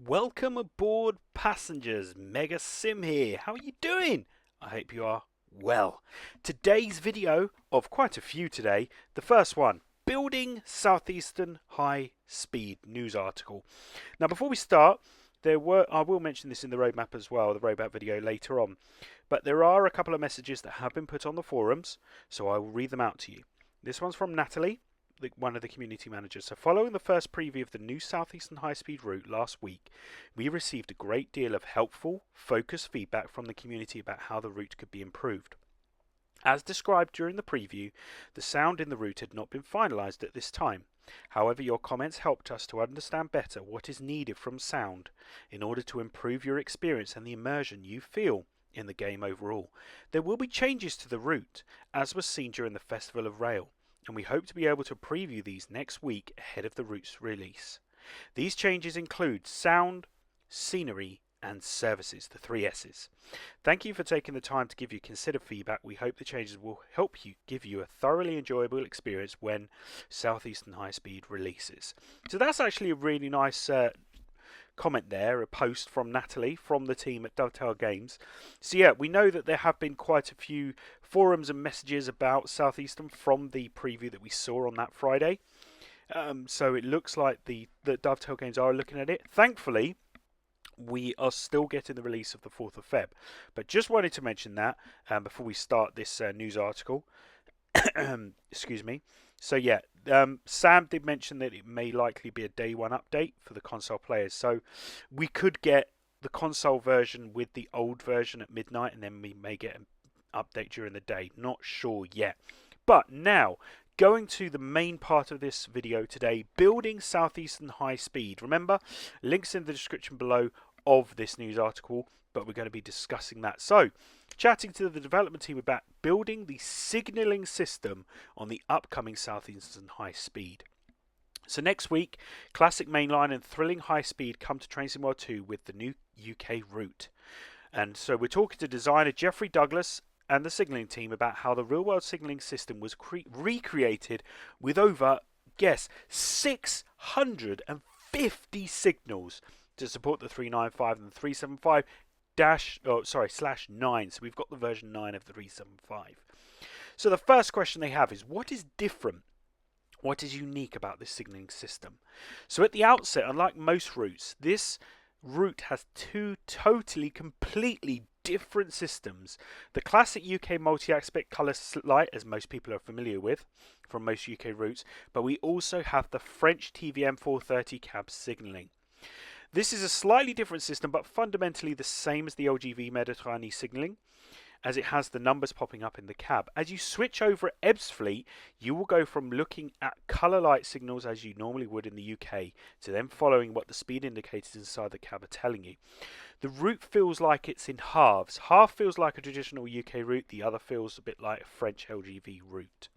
Welcome aboard, passengers. Mega Sim here. How are you doing? I hope you are well. Today's video, of quite a few today, the first one, building Southeastern high speed news article. Now before we start, I will mention this in the roadmap as well, the roadmap video later on, but there are a couple of messages that have been put on the forums, so I will read them out to you. This one's from Natalie, one of the community managers. So following the first preview of the new Southeastern high-speed route last week, we received a great deal of helpful, focused feedback from the community about how the route could be improved. As described during the preview, the sound in the route had not been finalised at this time. However, your comments helped us to understand better what is needed from sound in order to improve your experience and the immersion you feel in the game overall. There will be changes to the route, as was seen during the Festival of Rail, and we hope to be able to preview these next week ahead of the route's release. These changes include sound, scenery, and services, the 3 S's. Thank you for taking the time to give your considered feedback. We hope the changes will help you give you a thoroughly enjoyable experience when Southeastern High Speed releases. So that's actually a really nice comment there, a post from Natalie from the team at Dovetail Games. So yeah, we know that there have been quite a few forums and messages about Southeastern from the preview that we saw on that Friday. So it looks like the Dovetail Games are looking at it. Thankfully, we are still getting the release of the 4th of Feb. But just wanted to mention that before we start this news article. Excuse me. So yeah, Sam did mention that it may likely be a day one update for the console players. So we could get the console version with the old version at midnight, and then we may get an update during the day. Not sure yet. But now, going to the main part of this video today, building Southeastern high speed. Remember, links in the description below of this news article, but we're going to be discussing that. So, chatting to the development team about building the signalling system on the upcoming Southeastern high speed. So next week, classic mainline and thrilling high speed come to Train Sim World 2 with the new UK route. And so we're talking to designer Jeffrey Douglas and the signalling team about how the real-world signalling system was recreated with over, guess, 650 signals to support the 395 and the 375 /9. So we've got the version 9 of the 375. So the first question they have is, what is different? What is unique about this signalling system? So at the outset, unlike most routes, this route has 2 totally, completely different systems. The classic UK multi-aspect colour light, as most people are familiar with from most UK routes, but we also have the French TVM 430 cab signalling. This is a slightly different system, but fundamentally the same as the LGV Mediterranean signalling, as it has the numbers popping up in the cab. As you switch over at Ebbsfleet, you will go from looking at colour light signals as you normally would in the UK, to then following what the speed indicators inside the cab are telling you. The route feels like it's in halves. Half feels like a traditional UK route, the other feels a bit like a French LGV route.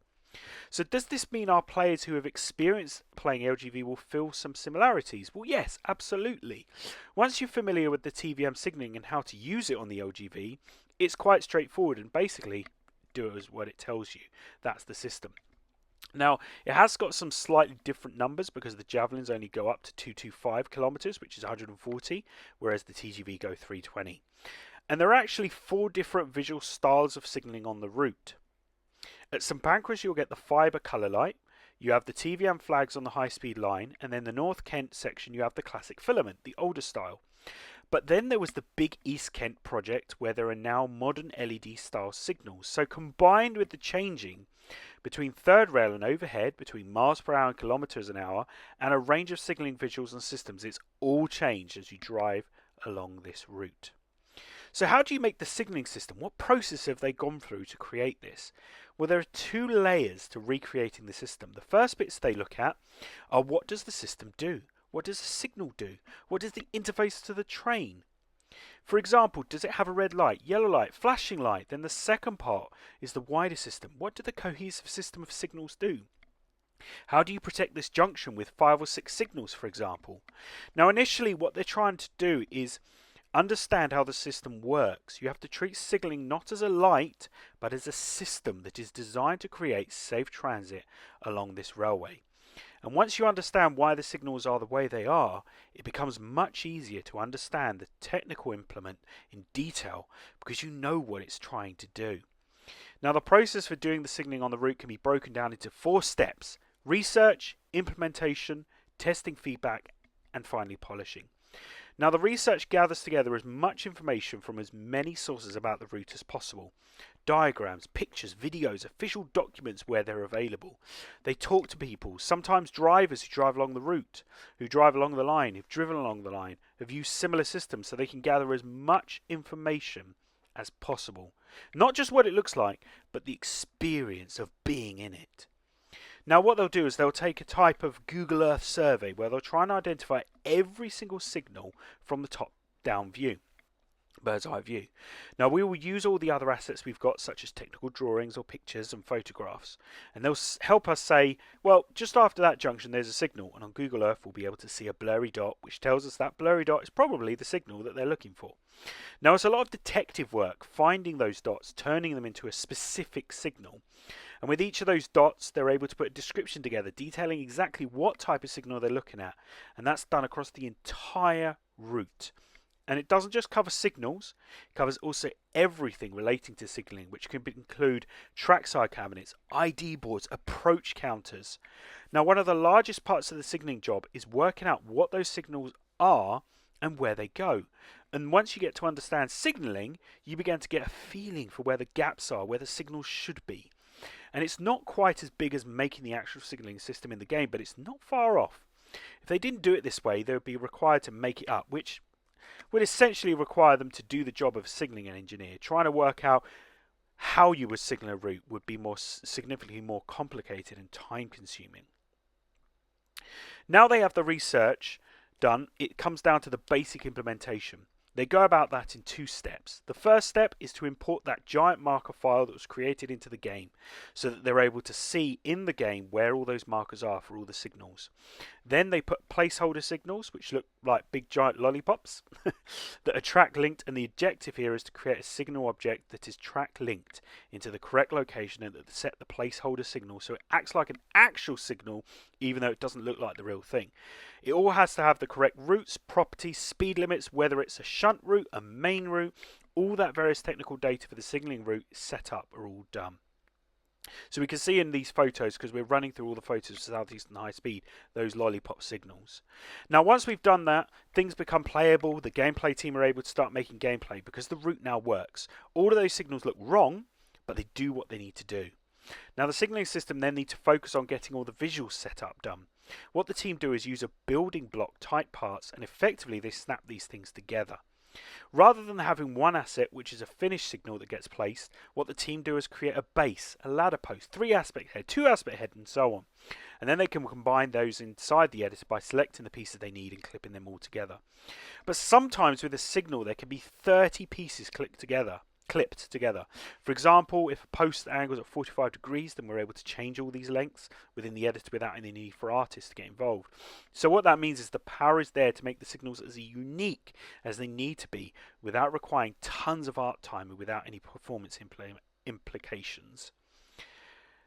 So does this mean our players who have experienced playing LGV will feel some similarities? Well, yes, absolutely. Once you're familiar with the TVM signalling and how to use it on the LGV, it's quite straightforward and basically do it as what it tells you. That's the system. Now, it has got some slightly different numbers because the Javelins only go up to 225 kilometers, which is 140, whereas the TGV go 320. And there are actually 4 different visual styles of signalling on the route. At St Pancras, you'll get the fibre colour light, you have the TVM flags on the high-speed line, and then the North Kent section you have the classic filament, the older style. But then there was the big East Kent project where there are now modern LED style signals. So combined with the changing between third rail and overhead, between miles per hour and kilometres an hour, and a range of signalling visuals and systems, it's all changed as you drive along this route. So how do you make the signalling system? What process have they gone through to create this? Well, there are 2 layers to recreating the system. The first bits they look at are, what does the system do? What does the signal do? What is the interface to the train? For example, does it have a red light, yellow light, flashing light? Then the second part is the wider system. What do the cohesive system of signals do? How do you protect this junction with 5 or 6 signals, for example? Now, initially, what they're trying to do is understand how the system works. You have to treat signalling not as a light, but as a system that is designed to create safe transit along this railway. And once you understand why the signals are the way they are, it becomes much easier to understand the technical implement in detail because you know what it's trying to do. Now, the process for doing the signaling on the route can be broken down into 4 steps: research, implementation, testing feedback, and finally polishing. Now, the research gathers together as much information from as many sources about the route as possible. Diagrams, pictures, videos, official documents where they're available. They talk to people, sometimes drivers who drive along the route, who drive along the line, who've driven along the line, have used similar systems so they can gather as much information as possible. Not just what it looks like, but the experience of being in it. Now what they'll do is they'll take a type of Google Earth survey where they'll try and identify every single signal from the top down view, bird's eye view. Now we will use all the other assets we've got, such as technical drawings or pictures and photographs, and they'll help us say, well, just after that junction there's a signal, and on Google Earth we'll be able to see a blurry dot which tells us that blurry dot is probably the signal that they're looking for. Now it's a lot of detective work finding those dots, turning them into a specific signal. And with each of those dots, they're able to put a description together detailing exactly what type of signal they're looking at. And that's done across the entire route. And it doesn't just cover signals, it covers also everything relating to signaling, which can include trackside cabinets, ID boards, approach counters. Now, one of the largest parts of the signaling job is working out what those signals are and where they go. And once you get to understand signaling, you begin to get a feeling for where the gaps are, where the signals should be. And it's not quite as big as making the actual signaling system in the game, but it's not far off. If they didn't do it this way, they would be required to make it up, which would essentially require them to do the job of a signaling engineer. Trying to work out how you would signal a route would be significantly more complicated and time consuming. Now they have the research done, it comes down to the basic implementation. They go about that in 2 steps. The first step is to import that giant marker file that was created into the game so that they're able to see in the game where all those markers are for all the signals. Then they put placeholder signals, which look like big giant lollipops, that are track linked, and the objective here is to create a signal object that is track linked into the correct location and that set the placeholder signal so it acts like an actual signal even though it doesn't look like the real thing. It all has to have the correct routes, properties, speed limits, whether it's a shunt route, a main route, all that various technical data for the signaling route set up are all done. So we can see in these photos, because we're running through all the photos of Southeastern High Speed, those lollipop signals. Now once we've done that, things become playable. The gameplay team are able to start making gameplay because the route now works. All of those signals look wrong, but they do what they need to do. Now the signaling system then needs to focus on getting all the visuals set up done. What the team do is use a building block type parts, and effectively they snap these things together. Rather than having one asset which is a finished signal that gets placed, what the team do is create a base, a ladder post, 3 aspect head, 2 aspect head, and so on. And then they can combine those inside the editor by selecting the pieces they need and clipping them all together. But sometimes with a signal there can be 30 pieces clipped together. For example, if a post angles at 45 degrees, then we're able to change all these lengths within the editor without any need for artists to get involved. So what that means is the power is there to make the signals as unique as they need to be without requiring tons of art time and without any performance implications.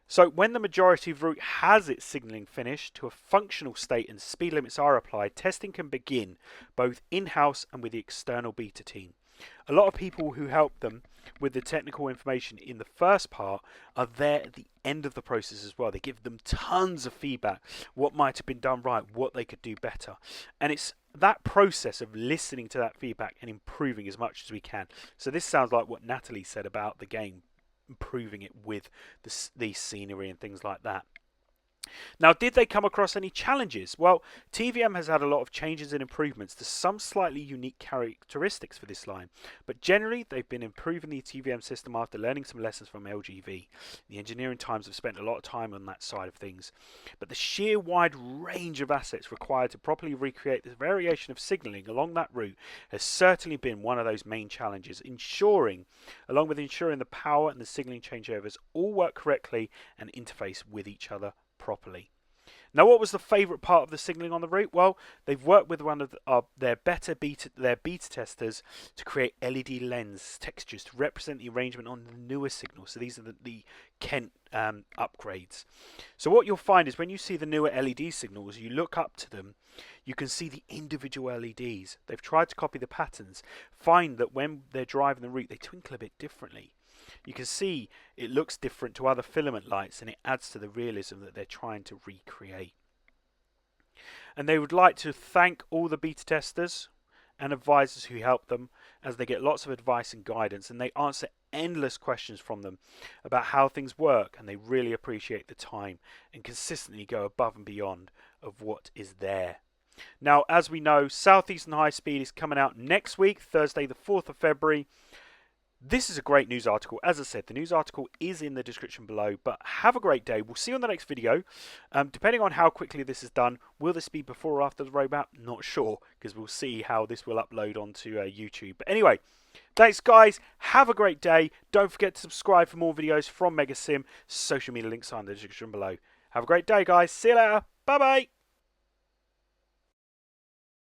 So when the majority of route has its signaling finished to a functional state and speed limits are applied, testing can begin both in-house and with the external beta team. A lot of people who help them with the technical information in the first part are there at the end of the process as well. They give them tons of feedback, what might have been done right, what they could do better. And it's that process of listening to that feedback and improving as much as we can. So this sounds like what Natalie said about the game, improving it with the scenery and things like that. Now, did they come across any challenges? Well, TVM has had a lot of changes and improvements to some slightly unique characteristics for this line, but generally they've been improving the TVM system after learning some lessons from LGV. The engineering teams have spent a lot of time on that side of things, but the sheer wide range of assets required to properly recreate this variation of signalling along that route has certainly been one of those main challenges, along with ensuring the power and the signalling changeovers all work correctly and interface with each other properly. Now, what was the favourite part of the signalling on the route? Well, they've worked with one of their beta testers to create LED lens textures to represent the arrangement on the newer signals. So these are the Kent upgrades. So what you'll find is when you see the newer LED signals, you look up to them, you can see the individual LEDs. They've tried to copy the patterns, find that when they're driving the route, they twinkle a bit differently. You can see it looks different to other filament lights, and it adds to the realism that they're trying to recreate. And they would like to thank all the beta testers and advisors who help them, as they get lots of advice and guidance, and they answer endless questions from them about how things work, and they really appreciate the time and consistently go above and beyond of what is there. Now, as we know, Southeastern High Speed is coming out next week, Thursday the 4th of February. This is a great news article. As I said, the news article is in the description below, but have a great day. We'll see you on the next video. Depending on how quickly this is done, will this be before or after the roadmap? Not sure, because we'll see how this will upload onto YouTube. But anyway, thanks guys. Have a great day. Don't forget to subscribe for more videos from Megasim. Social media links are in the description below. Have a great day, guys. See you later. Bye-bye.